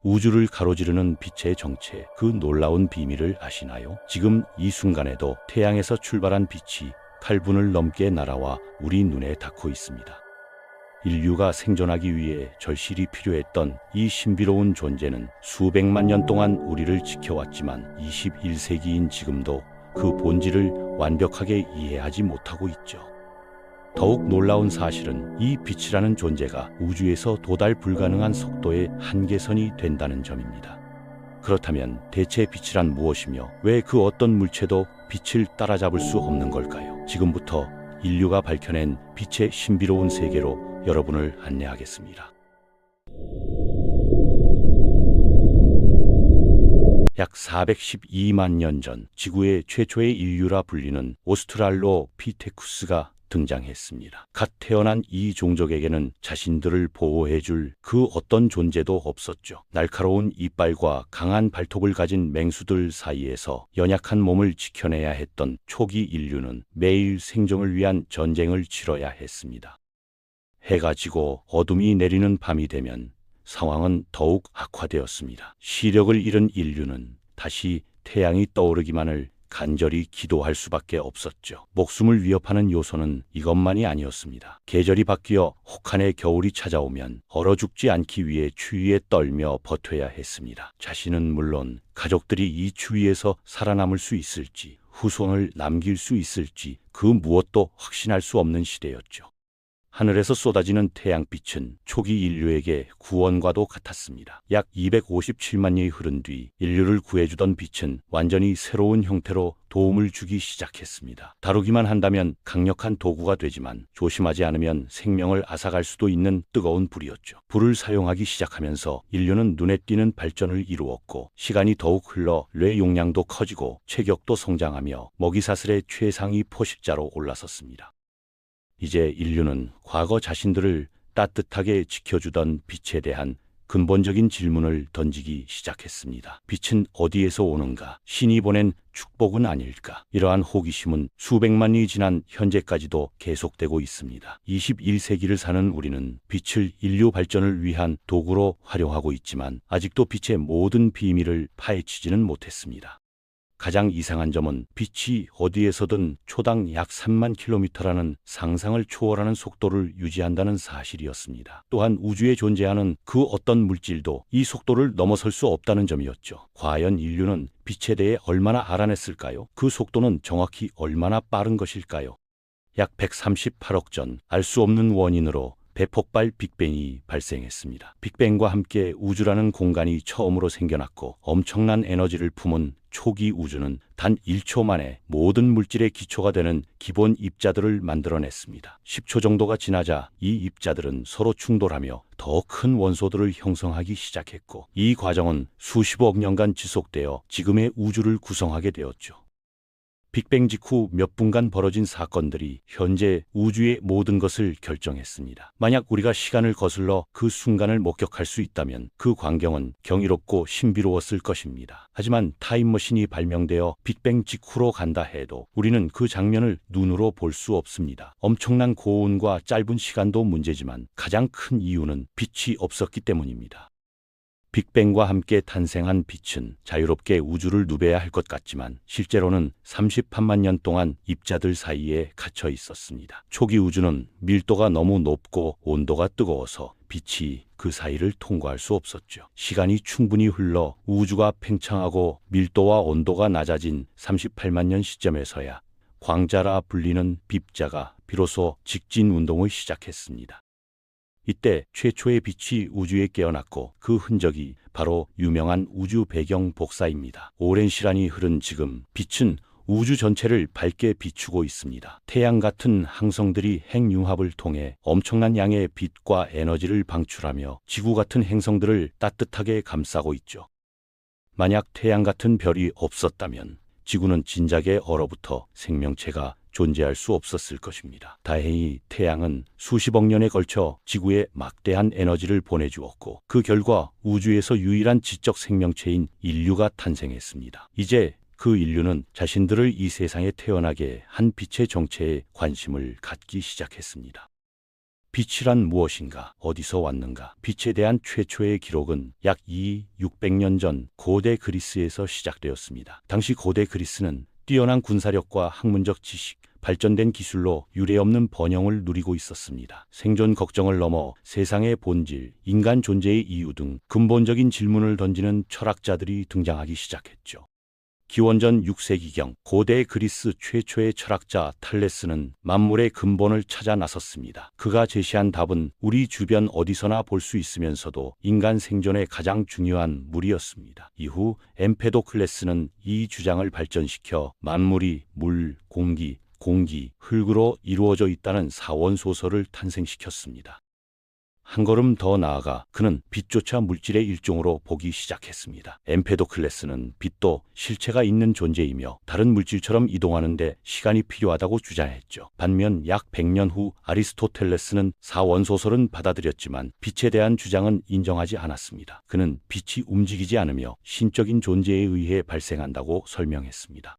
우주를 가로지르는 빛의 정체, 그 놀라운 비밀을 아시나요? 지금 이 순간에도 태양에서 출발한 빛이 8분을 넘게 날아와 우리 눈에 닿고 있습니다. 인류가 생존하기 위해 절실히 필요했던 이 신비로운 존재는 수백만 년 동안 우리를 지켜왔지만 21세기인 지금도 그 본질을 완벽하게 이해하지 못하고 있죠. 더욱 놀라운 사실은 이 빛이라는 존재가 우주에서 도달 불가능한 속도의 한계선이 된다는 점입니다. 그렇다면 대체 빛이란 무엇이며 왜 그 어떤 물체도 빛을 따라잡을 수 없는 걸까요? 지금부터 인류가 밝혀낸 빛의 신비로운 세계로 여러분을 안내하겠습니다. 약 412만 년 전 지구의 최초의 인류라 불리는 오스트랄로피테쿠스가 등장했습니다. 갓 태어난 이 종족에게는 자신들을 보호해줄 그 어떤 존재도 없었죠. 날카로운 이빨과 강한 발톱을 가진 맹수들 사이에서 연약한 몸을 지켜내야 했던 초기 인류는 매일 생존을 위한 전쟁을 치러야 했습니다. 해가 지고 어둠이 내리는 밤이 되면 상황은 더욱 악화되었습니다. 시력을 잃은 인류는 다시 태양이 떠오르기만을 간절히 기도할 수밖에 없었죠. 목숨을 위협하는 요소는 이것만이 아니었습니다. 계절이 바뀌어 혹한의 겨울이 찾아오면 얼어 죽지 않기 위해 추위에 떨며 버텨야 했습니다. 자신은 물론 가족들이 이 추위에서 살아남을 수 있을지, 후손을 남길 수 있을지 그 무엇도 확신할 수 없는 시대였죠. 하늘에서 쏟아지는 태양빛은 초기 인류에게 구원과도 같았습니다. 약 257만 년이 흐른 뒤 인류를 구해주던 빛은 완전히 새로운 형태로 도움을 주기 시작했습니다. 다루기만 한다면 강력한 도구가 되지만 조심하지 않으면 생명을 앗아갈 수도 있는 뜨거운 불이었죠. 불을 사용하기 시작하면서 인류는 눈에 띄는 발전을 이루었고 시간이 더욱 흘러 뇌 용량도 커지고 체격도 성장하며 먹이사슬의 최상위 포식자로 올라섰습니다. 이제 인류는 과거 자신들을 따뜻하게 지켜주던 빛에 대한 근본적인 질문을 던지기 시작했습니다. 빛은 어디에서 오는가? 신이 보낸 축복은 아닐까? 이러한 호기심은 수백만 년이 지난 현재까지도 계속되고 있습니다. 21세기를 사는 우리는 빛을 인류 발전을 위한 도구로 활용하고 있지만 아직도 빛의 모든 비밀을 파헤치지는 못했습니다. 가장 이상한 점은 빛이 어디에서든 초당 약 3만 킬로미터라는 상상을 초월하는 속도를 유지한다는 사실이었습니다. 또한 우주에 존재하는 그 어떤 물질도 이 속도를 넘어설 수 없다는 점이었죠. 과연 인류는 빛에 대해 얼마나 알아냈을까요? 그 속도는 정확히 얼마나 빠른 것일까요? 약 138억 전 알 수 없는 원인으로 대폭발 빅뱅이 발생했습니다. 빅뱅과 함께 우주라는 공간이 처음으로 생겨났고 엄청난 에너지를 품은 초기 우주는 단 1초 만에 모든 물질의 기초가 되는 기본 입자들을 만들어냈습니다. 10초 정도가 지나자 이 입자들은 서로 충돌하며 더 큰 원소들을 형성하기 시작했고 이 과정은 수십억 년간 지속되어 지금의 우주를 구성하게 되었죠. 빅뱅 직후 몇 분간 벌어진 사건들이 현재 우주의 모든 것을 결정했습니다. 만약 우리가 시간을 거슬러 그 순간을 목격할 수 있다면 그 광경은 경이롭고 신비로웠을 것입니다. 하지만 타임머신이 발명되어 빅뱅 직후로 간다 해도 우리는 그 장면을 눈으로 볼 수 없습니다. 엄청난 고온과 짧은 시간도 문제지만 가장 큰 이유는 빛이 없었기 때문입니다. 빅뱅과 함께 탄생한 빛은 자유롭게 우주를 누벼야 할 것 같지만 실제로는 38만 년 동안 입자들 사이에 갇혀 있었습니다. 초기 우주는 밀도가 너무 높고 온도가 뜨거워서 빛이 그 사이를 통과할 수 없었죠. 시간이 충분히 흘러 우주가 팽창하고 밀도와 온도가 낮아진 38만 년 시점에서야 광자라 불리는 빕자가 비로소 직진 운동을 시작했습니다. 이때 최초의 빛이 우주에 깨어났고 그 흔적이 바로 유명한 우주 배경 복사입니다. 오랜 시간이 흐른 지금 빛은 우주 전체를 밝게 비추고 있습니다. 태양 같은 항성들이 핵융합을 통해 엄청난 양의 빛과 에너지를 방출하며 지구 같은 행성들을 따뜻하게 감싸고 있죠. 만약 태양 같은 별이 없었다면 지구는 진작에 얼어붙어 생명체가 존재할 수 없었을 것입니다. 다행히 태양은 수십억 년에 걸쳐 지구에 막대한 에너지를 보내주었고 그 결과 우주에서 유일한 지적 생명체인 인류가 탄생했습니다. 이제 그 인류는 자신들을 이 세상에 태어나게 한 빛의 정체에 관심을 갖기 시작했습니다. 빛이란 무엇인가? 어디서 왔는가? 빛에 대한 최초의 기록은 약 600년 전 고대 그리스에서 시작되었습니다. 당시 고대 그리스는 뛰어난 군사력과 학문적 지식, 발전된 기술로 유례없는 번영을 누리고 있었습니다. 생존 걱정을 넘어 세상의 본질, 인간 존재의 이유 등 근본적인 질문을 던지는 철학자들이 등장하기 시작했죠. 기원전 6세기경 고대 그리스 최초의 철학자 탈레스는 만물의 근본을 찾아 나섰습니다. 그가 제시한 답은 우리 주변 어디서나 볼 수 있으면서도 인간 생존에 가장 중요한 물이었습니다. 이후 엠페도클레스는 이 주장을 발전시켜 만물이 물, 공기, 흙으로 이루어져 있다는 사원소설을 탄생시켰습니다. 한 걸음 더 나아가 그는 빛조차 물질의 일종으로 보기 시작했습니다. 엠페도클레스는 빛도 실체가 있는 존재이며 다른 물질처럼 이동하는데 시간이 필요하다고 주장했죠. 반면 약 100년 후 아리스토텔레스는 사원소설은 받아들였지만 빛에 대한 주장은 인정하지 않았습니다. 그는 빛이 움직이지 않으며 신적인 존재에 의해 발생한다고 설명했습니다.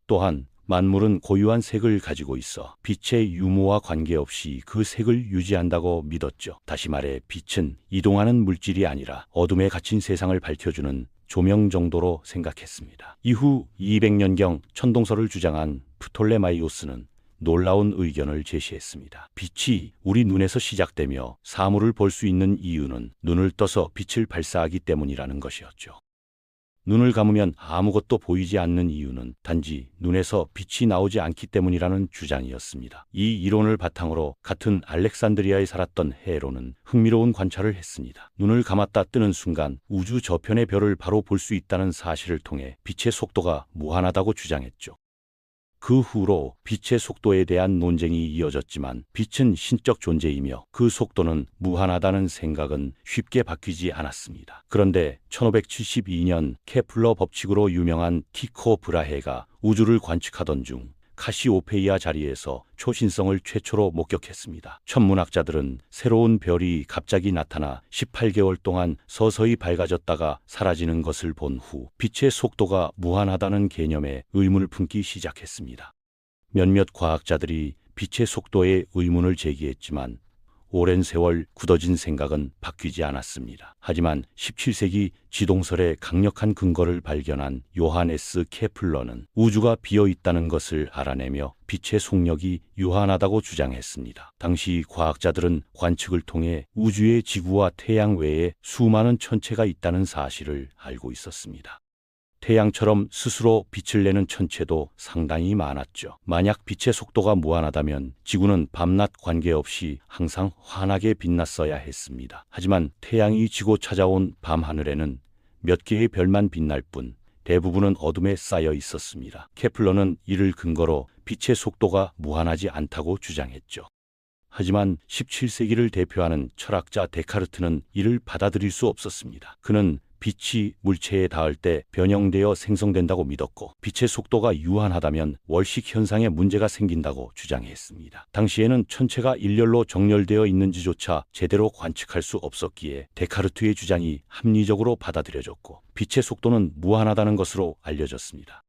또한 만물은 고유한 색을 가지고 있어 빛의 유무와 관계없이 그 색을 유지한다고 믿었죠. 다시 말해 빛은 이동하는 물질이 아니라 어둠에 갇힌 세상을 밝혀주는 조명 정도로 생각했습니다. 이후 200년경 천동설을 주장한 프톨레마이오스는 놀라운 의견을 제시했습니다. 빛이 우리 눈에서 시작되며 사물을 볼 수 있는 이유는 눈을 떠서 빛을 발사하기 때문이라는 것이었죠. 눈을 감으면 아무것도 보이지 않는 이유는 단지 눈에서 빛이 나오지 않기 때문이라는 주장이었습니다. 이 이론을 바탕으로 같은 알렉산드리아에 살았던 헤로는 흥미로운 관찰을 했습니다. 눈을 감았다 뜨는 순간 우주 저편의 별을 바로 볼 수 있다는 사실을 통해 빛의 속도가 무한하다고 주장했죠. 그 후로 빛의 속도에 대한 논쟁이 이어졌지만 빛은 신적 존재이며 그 속도는 무한하다는 생각은 쉽게 바뀌지 않았습니다. 그런데 1572년 케플러 법칙으로 유명한 티코 브라헤가 우주를 관측하던 중 카시오페이아 자리에서 초신성을 최초로 목격했습니다. 천문학자들은 새로운 별이 갑자기 나타나 18개월 동안 서서히 밝아졌다가 사라지는 것을 본 후 빛의 속도가 무한하다는 개념에 의문을 품기 시작했습니다. 몇몇 과학자들이 빛의 속도에 의문을 제기했지만 오랜 세월 굳어진 생각은 바뀌지 않았습니다. 하지만 17세기 지동설에 강력한 근거를 발견한 요하네스 케플러는 우주가 비어 있다는 것을 알아내며 빛의 속력이 유한하다고 주장했습니다. 당시 과학자들은 관측을 통해 우주의 지구와 태양 외에 수많은 천체가 있다는 사실을 알고 있었습니다. 태양처럼 스스로 빛을 내는 천체도 상당히 많았죠. 만약 빛의 속도가 무한하다면 지구는 밤낮 관계없이 항상 환하게 빛났어야 했습니다. 하지만 태양이 지고 찾아온 밤하늘에는 몇 개의 별만 빛날 뿐 대부분은 어둠에 쌓여 있었습니다. 케플러는 이를 근거로 빛의 속도가 무한하지 않다고 주장했죠. 하지만 17세기를 대표하는 철학자 데카르트는 이를 받아들일 수 없었습니다. 그는 빛이 물체에 닿을 때 변형되어 생성된다고 믿었고 빛의 속도가 유한하다면 월식 현상에 문제가 생긴다고 주장했습니다. 당시에는 천체가 일렬로 정렬되어 있는지조차 제대로 관측할 수 없었기에 데카르트의 주장이 합리적으로 받아들여졌고 빛의 속도는 무한하다는 것으로 알려졌습니다.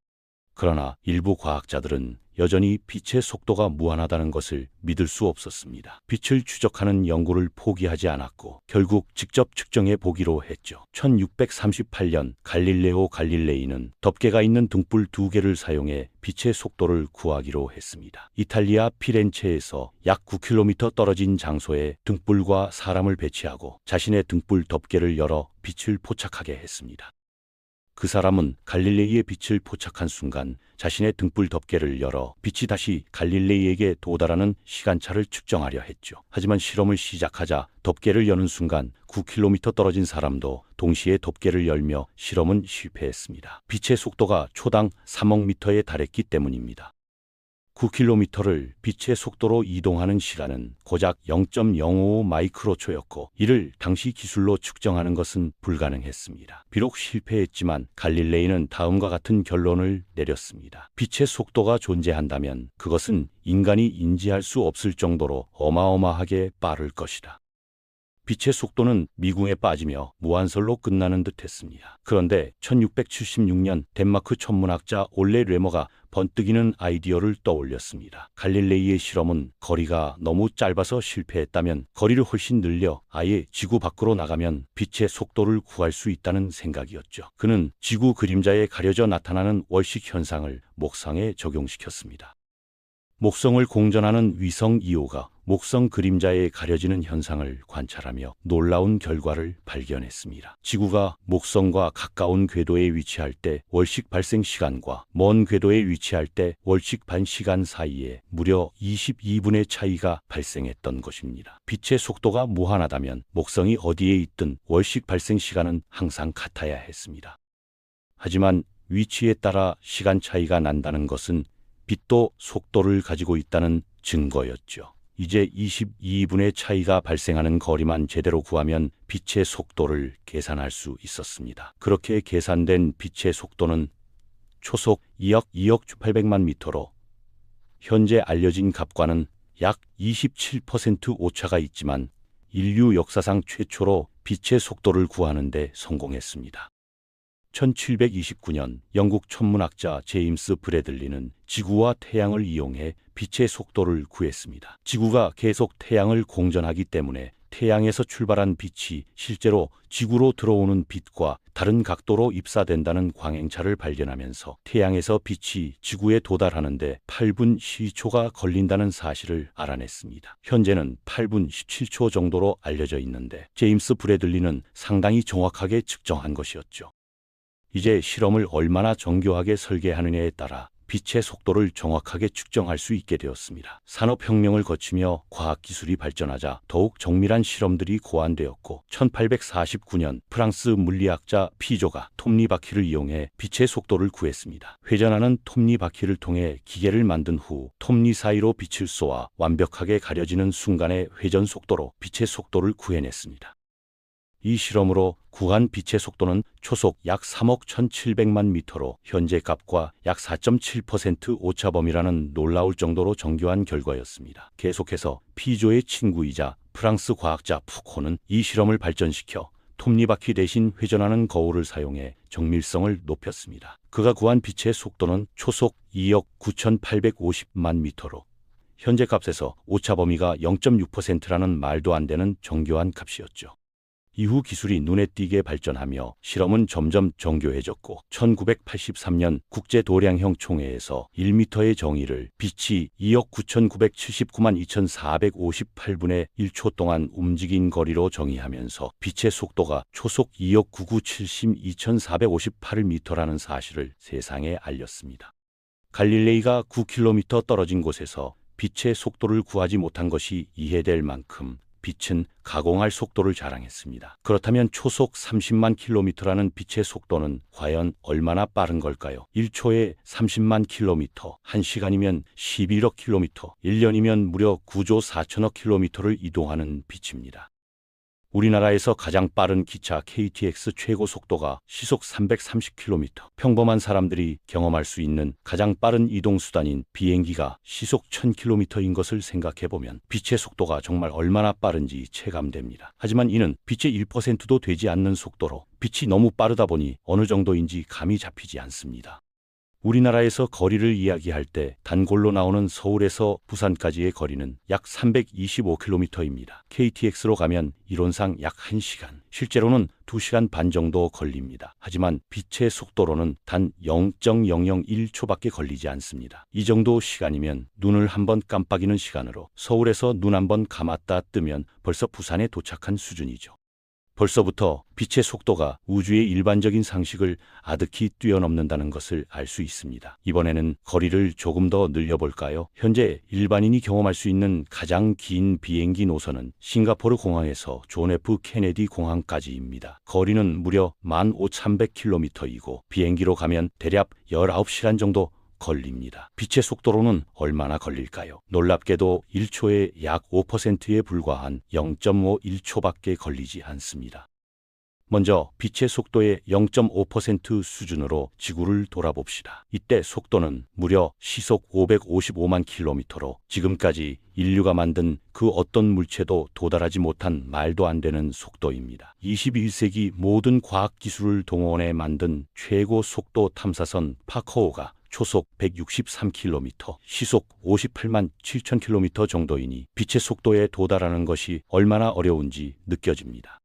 그러나 일부 과학자들은 여전히 빛의 속도가 무한하다는 것을 믿을 수 없었습니다. 빛을 추적하는 연구를 포기하지 않았고 결국 직접 측정해 보기로 했죠. 1638년 갈릴레오 갈릴레이는 덮개가 있는 등불 2개를 사용해 빛의 속도를 구하기로 했습니다. 이탈리아 피렌체에서 약 9km 떨어진 장소에 등불과 사람을 배치하고 자신의 등불 덮개를 열어 빛을 포착하게 했습니다. 그 사람은 갈릴레이의 빛을 포착한 순간 자신의 등불 덮개를 열어 빛이 다시 갈릴레이에게 도달하는 시간차를 측정하려 했죠. 하지만 실험을 시작하자 덮개를 여는 순간 9km 떨어진 사람도 동시에 덮개를 열며 실험은 실패했습니다. 빛의 속도가 초당 3억 미터에 달했기 때문입니다. 9km를 빛의 속도로 이동하는 시간은 고작 0.055 마이크로초였고 이를 당시 기술로 측정하는 것은 불가능했습니다. 비록 실패했지만 갈릴레이는 다음과 같은 결론을 내렸습니다. 빛의 속도가 존재한다면 그것은 인간이 인지할 수 없을 정도로 어마어마하게 빠를 것이다. 빛의 속도는 미궁에 빠지며 무한설로 끝나는 듯했습니다. 그런데 1676년 덴마크 천문학자 올레 뢰머가 번뜩이는 아이디어를 떠올렸습니다. 갈릴레이의 실험은 거리가 너무 짧아서 실패했다면 거리를 훨씬 늘려 아예 지구 밖으로 나가면 빛의 속도를 구할 수 있다는 생각이었죠. 그는 지구 그림자에 가려져 나타나는 월식 현상을 목성에 적용시켰습니다. 목성을 공전하는 위성 2호가 목성 그림자에 가려지는 현상을 관찰하며 놀라운 결과를 발견했습니다. 지구가 목성과 가까운 궤도에 위치할 때 월식 발생 시간과 먼 궤도에 위치할 때 월식 반 시간 사이에 무려 22분의 차이가 발생했던 것입니다. 빛의 속도가 무한하다면 목성이 어디에 있든 월식 발생 시간은 항상 같아야 했습니다. 하지만 위치에 따라 시간 차이가 난다는 것은 빛도 속도를 가지고 있다는 증거였죠. 이제 22분의 차이가 발생하는 거리만 제대로 구하면 빛의 속도를 계산할 수 있었습니다. 그렇게 계산된 빛의 속도는 초속 2억 800만 미터로 현재 알려진 값과는 약 27% 오차가 있지만 인류 역사상 최초로 빛의 속도를 구하는 데 성공했습니다. 1729년 영국 천문학자 제임스 브래들리는 지구와 태양을 이용해 빛의 속도를 구했습니다. 지구가 계속 태양을 공전하기 때문에 태양에서 출발한 빛이 실제로 지구로 들어오는 빛과 다른 각도로 입사된다는 광행차를 발견하면서 태양에서 빛이 지구에 도달하는데 8분 12초가 걸린다는 사실을 알아냈습니다. 현재는 8분 17초 정도로 알려져 있는데 제임스 브래들리는 상당히 정확하게 측정한 것이었죠. 이제 실험을 얼마나 정교하게 설계하느냐에 따라 빛의 속도를 정확하게 측정할 수 있게 되었습니다. 산업혁명을 거치며 과학기술이 발전하자 더욱 정밀한 실험들이 고안되었고 1849년 프랑스 물리학자 피조가 톱니바퀴를 이용해 빛의 속도를 구했습니다. 회전하는 톱니바퀴를 통해 기계를 만든 후 톱니 사이로 빛을 쏘아 완벽하게 가려지는 순간의 회전 속도로 빛의 속도를 구해냈습니다. 이 실험으로 구한 빛의 속도는 초속 약 3억 1700만 미터로 현재 값과 약 4.7% 오차범위라는 놀라울 정도로 정교한 결과였습니다. 계속해서 피조의 친구이자 프랑스 과학자 푸코는 이 실험을 발전시켜 톱니바퀴 대신 회전하는 거울을 사용해 정밀성을 높였습니다. 그가 구한 빛의 속도는 초속 2억 9850만 미터로 현재 값에서 오차범위가 0.6%라는 말도 안 되는 정교한 값이었죠. 이후 기술이 눈에 띄게 발전하며 실험은 점점 정교해졌고 1983년 국제도량형 총회에서 1m의 정의를 빛이 2억 9979만 2458분의 1초 동안 움직인 거리로 정의하면서 빛의 속도가 초속 2억 9970 2458m라는 사실을 세상에 알렸습니다. 갈릴레이가 9km 떨어진 곳에서 빛의 속도를 구하지 못한 것이 이해될 만큼 빛은 가공할 속도를 자랑했습니다. 그렇다면 초속 30만 킬로미터라는 빛의 속도는 과연 얼마나 빠른 걸까요? 1초에 30만 킬로미터, 1시간이면 11억 킬로미터, 1년이면 무려 9조 4천억 킬로미터를 이동하는 빛입니다. 우리나라에서 가장 빠른 기차 KTX 최고 속도가 시속 330km, 평범한 사람들이 경험할 수 있는 가장 빠른 이동수단인 비행기가 시속 1000km인 것을 생각해보면 빛의 속도가 정말 얼마나 빠른지 체감됩니다. 하지만 이는 빛의 1%도 되지 않는 속도로 빛이 너무 빠르다 보니 어느 정도인지 감이 잡히지 않습니다. 우리나라에서 거리를 이야기할 때 단골로 나오는 서울에서 부산까지의 거리는 약 325km입니다. KTX로 가면 이론상 약 1시간, 실제로는 2시간 반 정도 걸립니다. 하지만 빛의 속도로는 단 0.001초밖에 걸리지 않습니다. 이 정도 시간이면 눈을 한번 깜빡이는 시간으로 서울에서 눈 한번 감았다 뜨면 벌써 부산에 도착한 수준이죠. 벌써부터 빛의 속도가 우주의 일반적인 상식을 아득히 뛰어넘는다는 것을 알 수 있습니다. 이번에는 거리를 조금 더 늘려볼까요? 현재 일반인이 경험할 수 있는 가장 긴 비행기 노선은 싱가포르 공항에서 존 F 케네디 공항까지입니다. 거리는 무려 15,300km이고 비행기로 가면 대략 19시간 정도 걸립니다. 빛의 속도로는 얼마나 걸릴까요? 놀랍게도 1초에 약 5%에 불과한 0.51초밖에 걸리지 않습니다. 먼저 빛의 속도의 0.5% 수준으로 지구를 돌아봅시다. 이때 속도는 무려 시속 555만 킬로미터로 지금까지 인류가 만든 그 어떤 물체도 도달하지 못한 말도 안 되는 속도입니다. 21세기 모든 과학기술을 동원해 만든 최고 속도 탐사선 파커호가 초속 163km, 시속 58만 7천 km 정도이니 빛의 속도에 도달하는 것이 얼마나 어려운지 느껴집니다.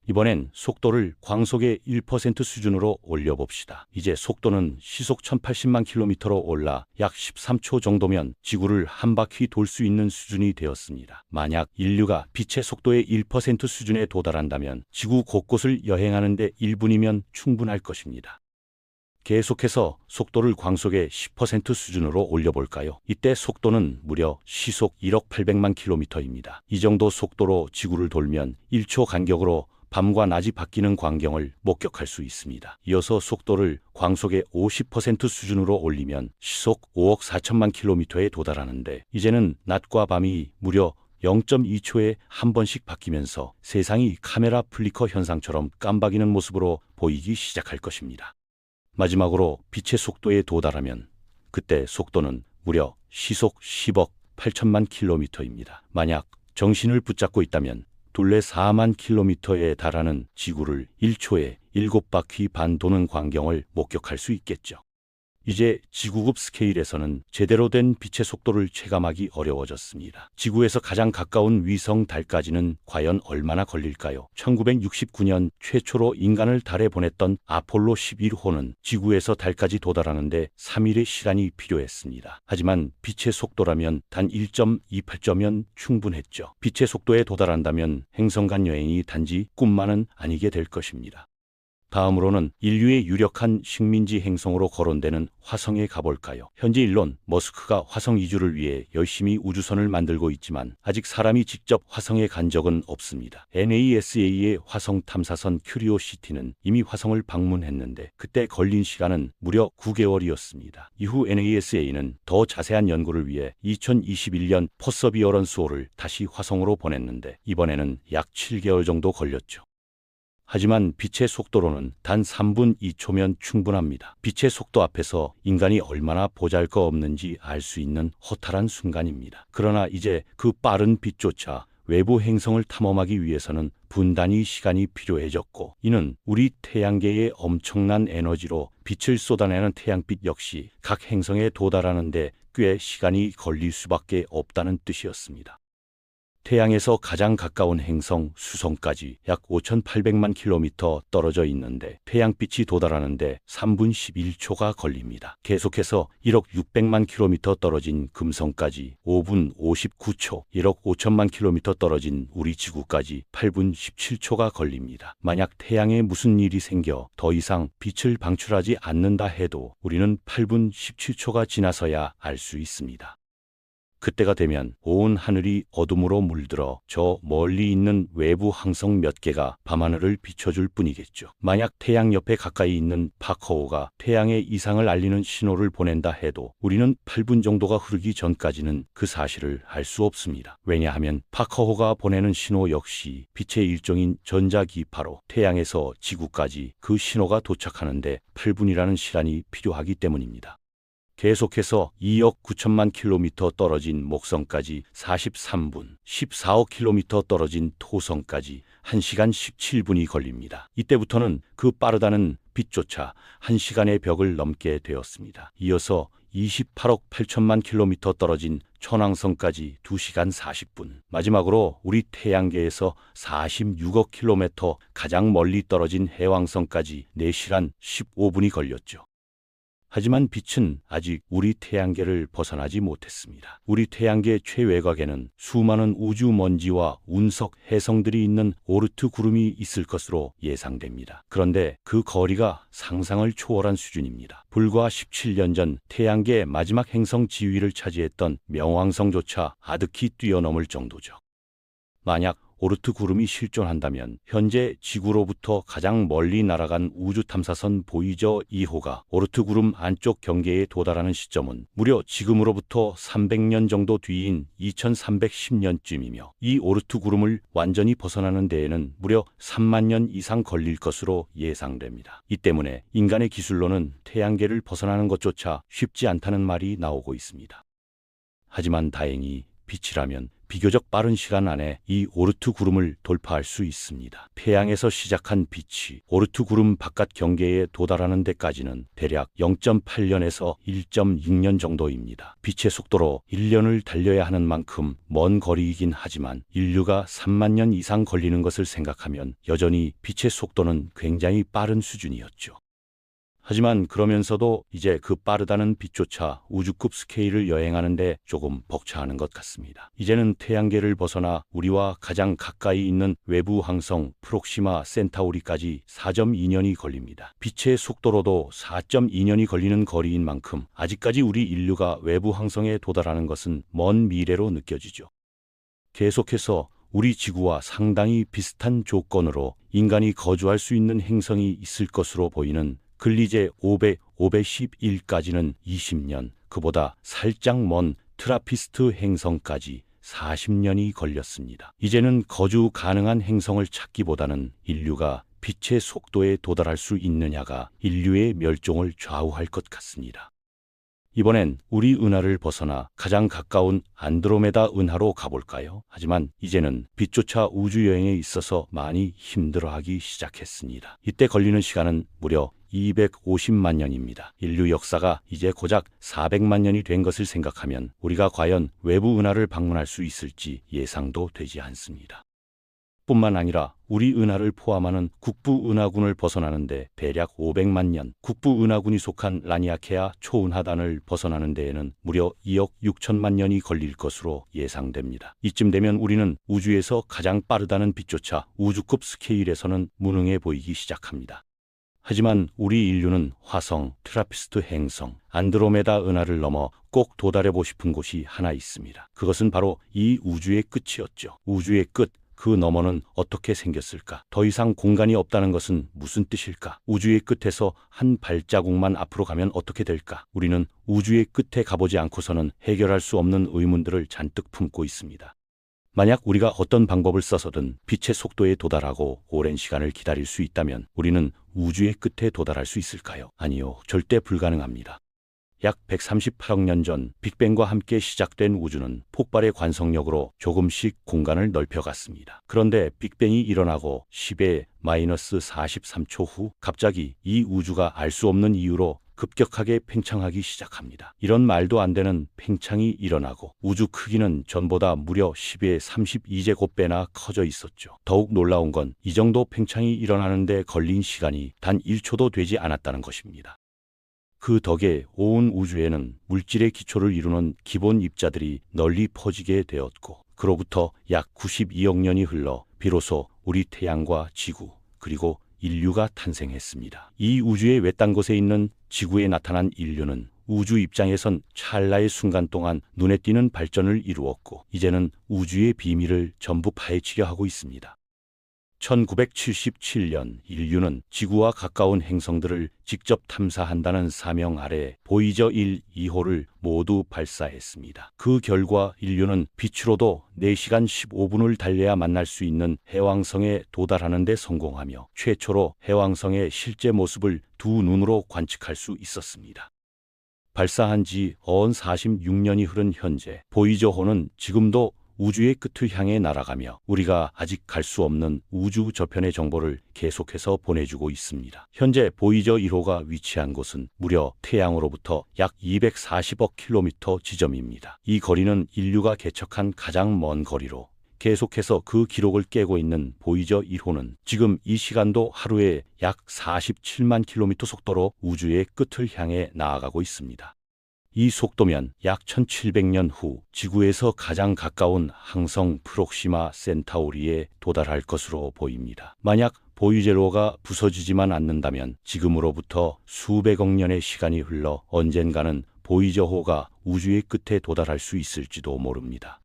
이번엔 속도를 광속의 1% 수준으로 올려봅시다. 이제 속도는 시속 1080만 km로 올라 약 13초 정도면 지구를 한 바퀴 돌 수 있는 수준이 되었습니다. 만약 인류가 빛의 속도의 1% 수준에 도달한다면 지구 곳곳을 여행하는 데 1분이면 충분할 것입니다. 계속해서 속도를 광속의 10% 수준으로 올려볼까요? 이때 속도는 무려 시속 1억 800만 km입니다. 이 정도 속도로 지구를 돌면 1초 간격으로 밤과 낮이 바뀌는 광경을 목격할 수 있습니다. 이어서 속도를 광속의 50% 수준으로 올리면 시속 5억 4천만 km에 도달하는데 이제는 낮과 밤이 무려 0.2초에 한 번씩 바뀌면서 세상이 카메라 플리커 현상처럼 깜박이는 모습으로 보이기 시작할 것입니다. 마지막으로 빛의 속도에 도달하면 그때 속도는 무려 시속 10억 8천만 km입니다. 만약 정신을 붙잡고 있다면 둘레 4만 km에 달하는 지구를 1초에 7바퀴 반 도는 광경을 목격할 수 있겠죠. 이제 지구급 스케일에서는 제대로 된 빛의 속도를 체감하기 어려워졌습니다. 지구에서 가장 가까운 위성 달까지는 과연 얼마나 걸릴까요? 1969년 최초로 인간을 달에 보냈던 아폴로 11호는 지구에서 달까지 도달하는데 3일의 시간이 필요했습니다. 하지만 빛의 속도라면 단 1.28초면 충분했죠. 빛의 속도에 도달한다면 행성 간 여행이 단지 꿈만은 아니게 될 것입니다. 다음으로는 인류의 유력한 식민지 행성으로 거론되는 화성에 가볼까요? 현재 일론 머스크가 화성 이주를 위해 열심히 우주선을 만들고 있지만 아직 사람이 직접 화성에 간 적은 없습니다. NASA의 화성 탐사선 큐리오시티는 이미 화성을 방문했는데 그때 걸린 시간은 무려 9개월이었습니다. 이후 NASA는 더 자세한 연구를 위해 2021년 퍼서비어런스5를 다시 화성으로 보냈는데 이번에는 약 7개월 정도 걸렸죠. 하지만 빛의 속도로는 단 3분 2초면 충분합니다. 빛의 속도 앞에서 인간이 얼마나 보잘것없는지 알 수 있는 허탈한 순간입니다. 그러나 이제 그 빠른 빛조차 외부 행성을 탐험하기 위해서는 분단위 시간이 필요해졌고 이는 우리 태양계의 엄청난 에너지로 빛을 쏟아내는 태양빛 역시 각 행성에 도달하는 데 꽤 시간이 걸릴 수밖에 없다는 뜻이었습니다. 태양에서 가장 가까운 행성 수성까지 약 5,800만 km 떨어져 있는데 태양빛이 도달하는데 3분 11초가 걸립니다. 계속해서 1억 600만 km 떨어진 금성까지 5분 59초, 1억 5천만 km 떨어진 우리 지구까지 8분 17초가 걸립니다. 만약 태양에 무슨 일이 생겨 더 이상 빛을 방출하지 않는다 해도 우리는 8분 17초가 지나서야 알 수 있습니다. 그때가 되면 온 하늘이 어둠으로 물들어 저 멀리 있는 외부 항성 몇 개가 밤하늘을 비춰줄 뿐이겠죠. 만약 태양 옆에 가까이 있는 파커호가 태양의 이상을 알리는 신호를 보낸다 해도 우리는 8분 정도가 흐르기 전까지는 그 사실을 알 수 없습니다. 왜냐하면 파커호가 보내는 신호 역시 빛의 일종인 전자기파로 태양에서 지구까지 그 신호가 도착하는데 8분이라는 시간이 필요하기 때문입니다. 계속해서 2억 9천만 km 떨어진 목성까지 43분, 14억 km 떨어진 토성까지 1시간 17분이 걸립니다. 이때부터는 그 빠르다는 빛조차 1시간의 벽을 넘게 되었습니다. 이어서 28억 8천만 km 떨어진 천왕성까지 2시간 40분, 마지막으로 우리 태양계에서 46억 km 가장 멀리 떨어진 해왕성까지 4시간 15분이 걸렸죠. 하지만 빛은 아직 우리 태양계를 벗어나지 못했습니다. 우리 태양계 최외곽에는 수많은 우주 먼지와 운석, 해성들이 있는 오르트 구름이 있을 것으로 예상됩니다. 그런데 그 거리가 상상을 초월한 수준입니다. 불과 17년 전 태양계의 마지막 행성 지위를 차지했던 명왕성조차 아득히 뛰어넘을 정도죠. 만약 오르트 구름이 실존한다면 현재 지구로부터 가장 멀리 날아간 우주 탐사선 보이저 2호가 오르트 구름 안쪽 경계에 도달하는 시점은 무려 지금으로부터 300년 정도 뒤인 2310년쯤이며 이 오르트 구름을 완전히 벗어나는 데에는 무려 3만 년 이상 걸릴 것으로 예상됩니다. 이 때문에 인간의 기술로는 태양계를 벗어나는 것조차 쉽지 않다는 말이 나오고 있습니다. 하지만 다행히 빛이라면 비교적 빠른 시간 안에 이 오르트 구름을 돌파할 수 있습니다. 태양에서 시작한 빛이 오르트 구름 바깥 경계에 도달하는 데까지는 대략 0.8년에서 1.6년 정도입니다. 빛의 속도로 1년을 달려야 하는 만큼 먼 거리이긴 하지만 인류가 3만 년 이상 걸리는 것을 생각하면 여전히 빛의 속도는 굉장히 빠른 수준이었죠. 하지만 그러면서도 이제 그 빠르다는 빛조차 우주급 스케일을 여행하는데 조금 벅차하는 것 같습니다. 이제는 태양계를 벗어나 우리와 가장 가까이 있는 외부 항성 프록시마 센타우리까지 4.2년이 걸립니다. 빛의 속도로도 4.2년이 걸리는 거리인 만큼 아직까지 우리 인류가 외부 항성에 도달하는 것은 먼 미래로 느껴지죠. 계속해서 우리 지구와 상당히 비슷한 조건으로 인간이 거주할 수 있는 행성이 있을 것으로 보이는 글리제 511까지는 20년, 그보다 살짝 먼 트라피스트 행성까지 40년이 걸렸습니다. 이제는 거주 가능한 행성을 찾기보다는 인류가 빛의 속도에 도달할 수 있느냐가 인류의 멸종을 좌우할 것 같습니다. 이번엔 우리 은하를 벗어나 가장 가까운 안드로메다 은하로 가볼까요? 하지만 이제는 빛조차 우주여행에 있어서 많이 힘들어하기 시작했습니다. 이때 걸리는 시간은 무려 250만 년입니다. 인류 역사가 이제 고작 400만 년이 된 것을 생각하면 우리가 과연 외부 은하를 방문할 수 있을지 예상도 되지 않습니다. 뿐만 아니라 우리 은하를 포함하는 국부 은하군을 벗어나는데 대략 500만 년, 국부 은하군이 속한 라니아케아 초은하단을 벗어나는 데에는 무려 2억 6천만 년이 걸릴 것으로 예상됩니다. 이쯤 되면 우리는 우주에서 가장 빠르다는 빛조차 우주급 스케일에서는 무능해 보이기 시작합니다. 하지만 우리 인류는 화성, 트라피스트 행성, 안드로메다 은하를 넘어 꼭 도달해보고 싶은 곳이 하나 있습니다. 그것은 바로 이 우주의 끝이었죠. 우주의 끝, 그 너머는 어떻게 생겼을까? 더 이상 공간이 없다는 것은 무슨 뜻일까? 우주의 끝에서 한 발자국만 앞으로 가면 어떻게 될까? 우리는 우주의 끝에 가보지 않고서는 해결할 수 없는 의문들을 잔뜩 품고 있습니다. 만약 우리가 어떤 방법을 써서든 빛의 속도에 도달하고 오랜 시간을 기다릴 수 있다면 우리는 우주의 끝에 도달할 수 있을까요? 아니요, 절대 불가능합니다. 약 138억 년 전 빅뱅과 함께 시작된 우주는 폭발의 관성력으로 조금씩 공간을 넓혀갔습니다. 그런데 빅뱅이 일어나고 10의 마이너스 43초 후 갑자기 이 우주가 알 수 없는 이유로 급격하게 팽창하기 시작합니다. 이런 말도 안 되는 팽창이 일어나고 우주 크기는 전보다 무려 10의 32제곱배나 커져 있었죠. 더욱 놀라운 건 이 정도 팽창이 일어나는데 걸린 시간이 단 1초도 되지 않았다는 것입니다. 그 덕에 온 우주에는 물질의 기초를 이루는 기본 입자들이 널리 퍼지게 되었고 그로부터 약 92억 년이 흘러 비로소 우리 태양과 지구 그리고 인류가 탄생했습니다. 이 우주의 외딴 곳에 있는 지구에 나타난 인류는 우주 입장에선 찰나의 순간 동안 눈에 띄는 발전을 이루었고 이제는 우주의 비밀을 전부 파헤치려 하고 있습니다. 1977년 인류는 지구와 가까운 행성들을 직접 탐사한다는 사명 아래 보이저 1, 2호를 모두 발사했습니다. 그 결과 인류는 빛으로도 4시간 15분을 달려야 만날 수 있는 해왕성에 도달하는 데 성공하며 최초로 해왕성의 실제 모습을 두 눈으로 관측할 수 있었습니다. 발사한 지 어언 46년이 흐른 현재 보이저호는 지금도 우주의 끝을 향해 날아가며 우리가 아직 갈 수 없는 우주 저편의 정보를 계속해서 보내주고 있습니다. 현재 보이저 1호가 위치한 곳은 무려 태양으로부터 약 240억 킬로미터 지점입니다. 이 거리는 인류가 개척한 가장 먼 거리로 계속해서 그 기록을 깨고 있는 보이저 1호는 지금 이 시간도 하루에 약 47만 킬로미터 속도로 우주의 끝을 향해 나아가고 있습니다. 이 속도면 약 1700년 후 지구에서 가장 가까운 항성 프록시마 센타우리에 도달할 것으로 보입니다. 만약 보이저호가 부서지지만 않는다면 지금으로부터 수백억 년의 시간이 흘러 언젠가는 보이저호가 우주의 끝에 도달할 수 있을지도 모릅니다.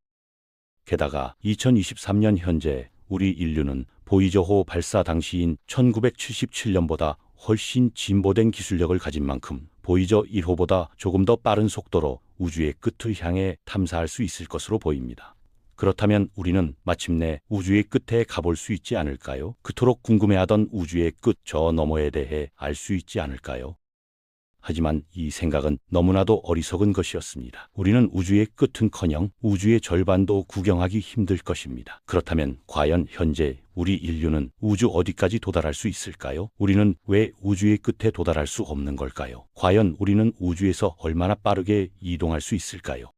게다가 2023년 현재 우리 인류는 보이저호 발사 당시인 1977년보다 훨씬 진보된 기술력을 가진 만큼 보이저 1호보다 조금 더 빠른 속도로 우주의 끝을 향해 탐사할 수 있을 것으로 보입니다. 그렇다면 우리는 마침내 우주의 끝에 가볼 수 있지 않을까요? 그토록 궁금해하던 우주의 끝 저 너머에 대해 알 수 있지 않을까요? 하지만 이 생각은 너무나도 어리석은 것이었습니다. 우리는 우주의 끝은커녕 우주의 절반도 구경하기 힘들 것입니다. 그렇다면 과연 현재 우리 인류는 우주 어디까지 도달할 수 있을까요? 우리는 왜 우주의 끝에 도달할 수 없는 걸까요? 과연 우리는 우주에서 얼마나 빠르게 이동할 수 있을까요?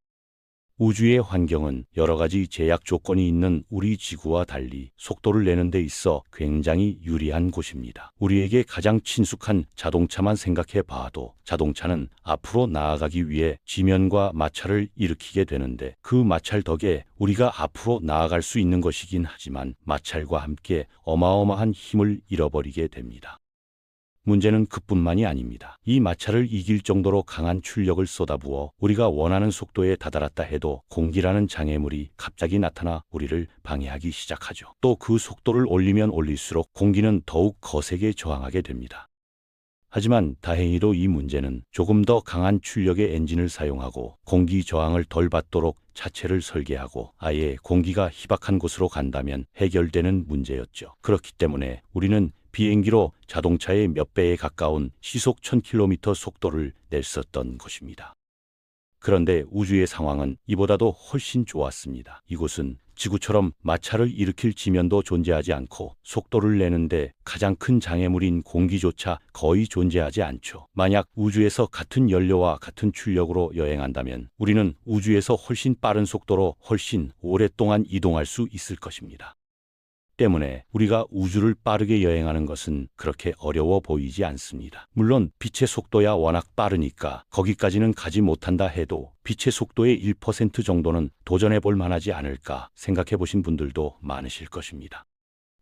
우주의 환경은 여러 가지 제약 조건이 있는 우리 지구와 달리 속도를 내는 데 있어 굉장히 유리한 곳입니다. 우리에게 가장 친숙한 자동차만 생각해 봐도 자동차는 앞으로 나아가기 위해 지면과 마찰을 일으키게 되는데 그 마찰 덕에 우리가 앞으로 나아갈 수 있는 것이긴 하지만 마찰과 함께 어마어마한 힘을 잃어버리게 됩니다. 문제는 그뿐만이 아닙니다. 이 마찰을 이길 정도로 강한 출력을 쏟아부어 우리가 원하는 속도에 다다랐다 해도 공기라는 장애물이 갑자기 나타나 우리를 방해하기 시작하죠. 또 그 속도를 올리면 올릴수록 공기는 더욱 거세게 저항하게 됩니다. 하지만 다행히도 이 문제는 조금 더 강한 출력의 엔진을 사용하고 공기 저항을 덜 받도록 차체를 설계하고 아예 공기가 희박한 곳으로 간다면 해결되는 문제였죠. 그렇기 때문에 우리는 비행기로 자동차의 몇 배에 가까운 시속 1000km 속도를 냈었던 것입니다. 그런데 우주의 상황은 이보다도 훨씬 좋았습니다. 이곳은 지구처럼 마찰을 일으킬 지면도 존재하지 않고 속도를 내는데 가장 큰 장애물인 공기조차 거의 존재하지 않죠. 만약 우주에서 같은 연료와 같은 출력으로 여행한다면 우리는 우주에서 훨씬 빠른 속도로 훨씬 오랫동안 이동할 수 있을 것입니다. 때문에 우리가 우주를 빠르게 여행하는 것은 그렇게 어려워 보이지 않습니다. 물론 빛의 속도야 워낙 빠르니까 거기까지는 가지 못한다 해도 빛의 속도의 1% 정도는 도전해 볼 만하지 않을까 생각해 보신 분들도 많으실 것입니다.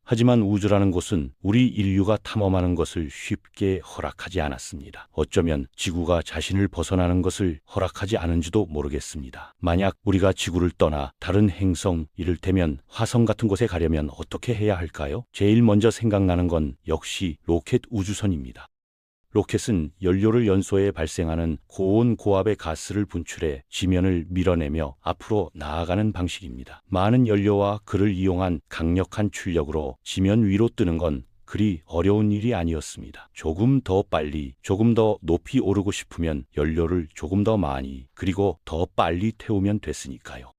하지만 우주라는 곳은 우리 인류가 탐험하는 것을 쉽게 허락하지 않았습니다. 어쩌면 지구가 자신을 벗어나는 것을 허락하지 않은지도 모르겠습니다. 만약 우리가 지구를 떠나 다른 행성, 이를테면 화성 같은 곳에 가려면 어떻게 해야 할까요? 제일 먼저 생각나는 건 역시 로켓 우주선입니다. 로켓은 연료를 연소해 발생하는 고온 고압의 가스를 분출해 지면을 밀어내며 앞으로 나아가는 방식입니다. 많은 연료와 그를 이용한 강력한 출력으로 지면 위로 뜨는 건 그리 어려운 일이 아니었습니다. 조금 더 빨리, 조금 더 높이 오르고 싶으면 연료를 조금 더 많이, 그리고 더 빨리 태우면 됐으니까요.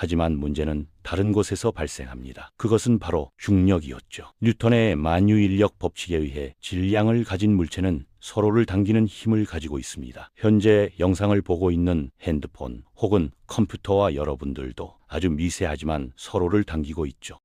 하지만 문제는 다른 곳에서 발생합니다. 그것은 바로 중력이었죠. 뉴턴의 만유인력 법칙에 의해 질량을 가진 물체는 서로를 당기는 힘을 가지고 있습니다. 현재 영상을 보고 있는 핸드폰 혹은 컴퓨터와 여러분들도 아주 미세하지만 서로를 당기고 있죠.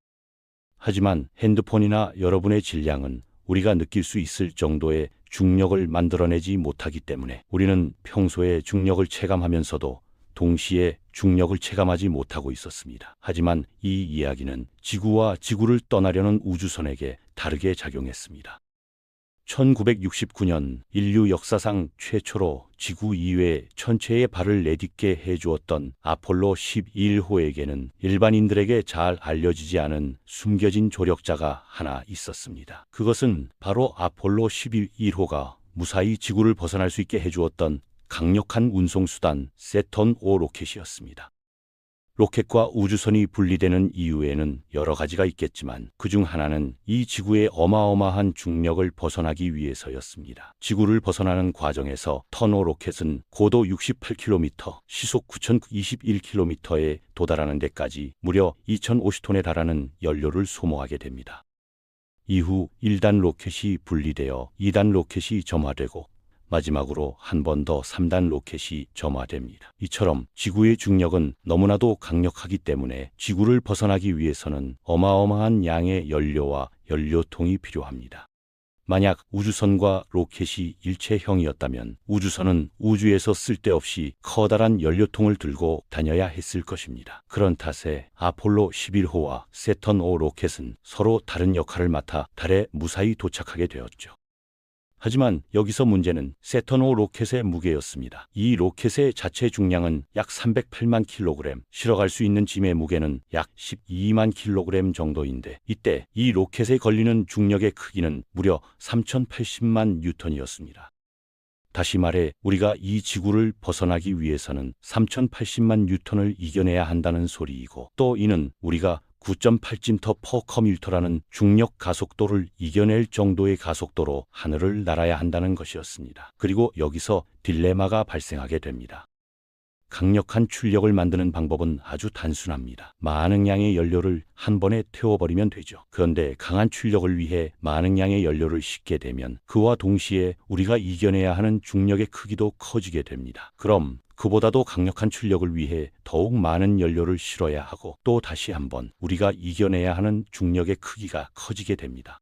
하지만 핸드폰이나 여러분의 질량은 우리가 느낄 수 있을 정도의 중력을 만들어내지 못하기 때문에 우리는 평소에 중력을 체감하면서도 동시에 중력을 체감하지 못하고 있었습니다. 하지만 이 이야기는 지구와 지구를 떠나려는 우주선에게 다르게 작용했습니다. 1969년 인류 역사상 최초로 지구 이외 천체에 발을 내딛게 해주었던 아폴로 11호에게는 일반인들에게 잘 알려지지 않은 숨겨진 조력자가 하나 있었습니다. 그것은 바로 아폴로 11호가 무사히 지구를 벗어날 수 있게 해주었던 강력한 운송수단 세턴 5 로켓이었습니다. 로켓과 우주선이 분리되는 이유에는 여러 가지가 있겠지만 그중 하나는 이 지구의 어마어마한 중력을 벗어나기 위해서였습니다. 지구를 벗어나는 과정에서 턴 5 로켓은 고도 68km, 시속 9021km에 도달하는 데까지 무려 2050톤에 달하는 연료를 소모하게 됩니다. 이후 1단 로켓이 분리되어 2단 로켓이 점화되고 마지막으로 한 번 더 3단 로켓이 점화됩니다. 이처럼 지구의 중력은 너무나도 강력하기 때문에 지구를 벗어나기 위해서는 어마어마한 양의 연료와 연료통이 필요합니다. 만약 우주선과 로켓이 일체형이었다면 우주선은 우주에서 쓸데없이 커다란 연료통을 들고 다녀야 했을 것입니다. 그런 탓에 아폴로 11호와 세턴 5 로켓은 서로 다른 역할을 맡아 달에 무사히 도착하게 되었죠. 하지만 여기서 문제는 세턴 5 로켓의 무게였습니다. 이 로켓의 자체 중량은 약 308만 킬로그램, 실어갈 수 있는 짐의 무게는 약 12만 킬로그램 정도인데 이때 이 로켓에 걸리는 중력의 크기는 무려 3080만 뉴턴이었습니다. 다시 말해 우리가 이 지구를 벗어나기 위해서는 3080만 뉴턴을 이겨내야 한다는 소리이고 또 이는 우리가 9.8m/m라는 중력 가속도를 이겨낼 정도의 가속도로 하늘을 날아야 한다는 것이었습니다. 그리고 여기서 딜레마가 발생하게 됩니다. 강력한 출력을 만드는 방법은 아주 단순합니다. 많은 양의 연료를 한 번에 태워버리면 되죠. 그런데 강한 출력을 위해 많은 양의 연료를 싣게 되면 그와 동시에 우리가 이겨내야 하는 중력의 크기도 커지게 됩니다. 그럼 그보다도 강력한 출력을 위해 더욱 많은 연료를 실어야 하고 또 다시 한번 우리가 이겨내야 하는 중력의 크기가 커지게 됩니다.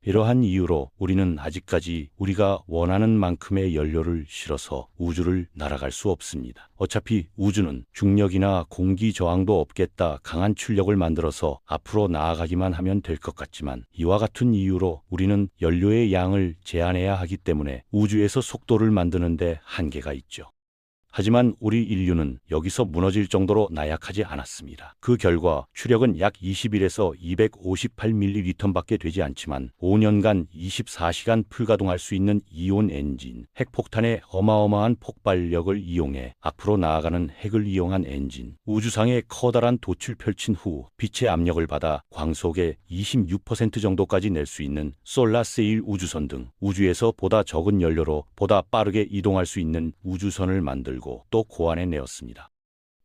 이러한 이유로 우리는 아직까지 우리가 원하는 만큼의 연료를 실어서 우주를 날아갈 수 없습니다. 어차피 우주는 중력이나 공기 저항도 없겠다 강한 출력을 만들어서 앞으로 나아가기만 하면 될 것 같지만 이와 같은 이유로 우리는 연료의 양을 제한해야 하기 때문에 우주에서 속도를 만드는데 한계가 있죠. 하지만 우리 인류는 여기서 무너질 정도로 나약하지 않았습니다. 그 결과 추력은 약 21에서 258ml밖에 되지 않지만 5년간 24시간 풀가동할 수 있는 이온 엔진, 핵폭탄의 어마어마한 폭발력을 이용해 앞으로 나아가는 핵을 이용한 엔진, 우주상에 커다란 돛을 펼친 후 빛의 압력을 받아 광속의 26% 정도까지 낼 수 있는 솔라세일 우주선 등 우주에서 보다 적은 연료로 보다 빠르게 이동할 수 있는 우주선을 만들고 또 고안해내었습니다.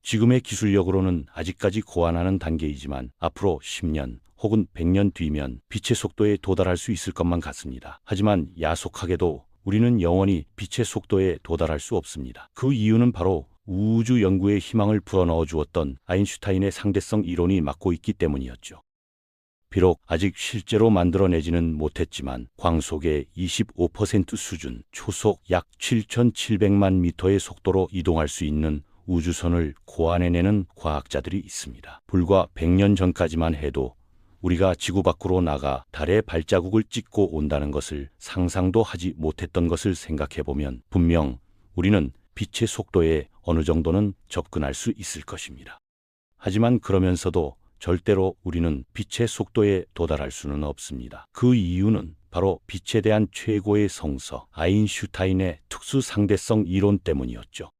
지금의 기술력으로는 아직까지 고안하는 단계이지만 앞으로 10년 혹은 100년 뒤면 빛의 속도에 도달할 수 있을 것만 같습니다. 하지만 야속하게도 우리는 영원히 빛의 속도에 도달할 수 없습니다. 그 이유는 바로 우주 연구에 희망을 불어넣어 주었던 아인슈타인의 상대성 이론이 막고 있기 때문이었죠. 비록 아직 실제로 만들어내지는 못했지만 광속의 25% 수준, 초속 약 7,700만 미터의 속도로 이동할 수 있는 우주선을 고안해내는 과학자들이 있습니다. 불과 100년 전까지만 해도 우리가 지구 밖으로 나가 달의 발자국을 찍고 온다는 것을 상상도 하지 못했던 것을 생각해보면 분명 우리는 빛의 속도에 어느 정도는 접근할 수 있을 것입니다. 하지만 그러면서도 절대로 우리는 빛의 속도에 도달할 수는 없습니다. 그 이유는 바로 빛에 대한 최고의 성서 아인슈타인의 특수 상대성 이론 때문이었죠.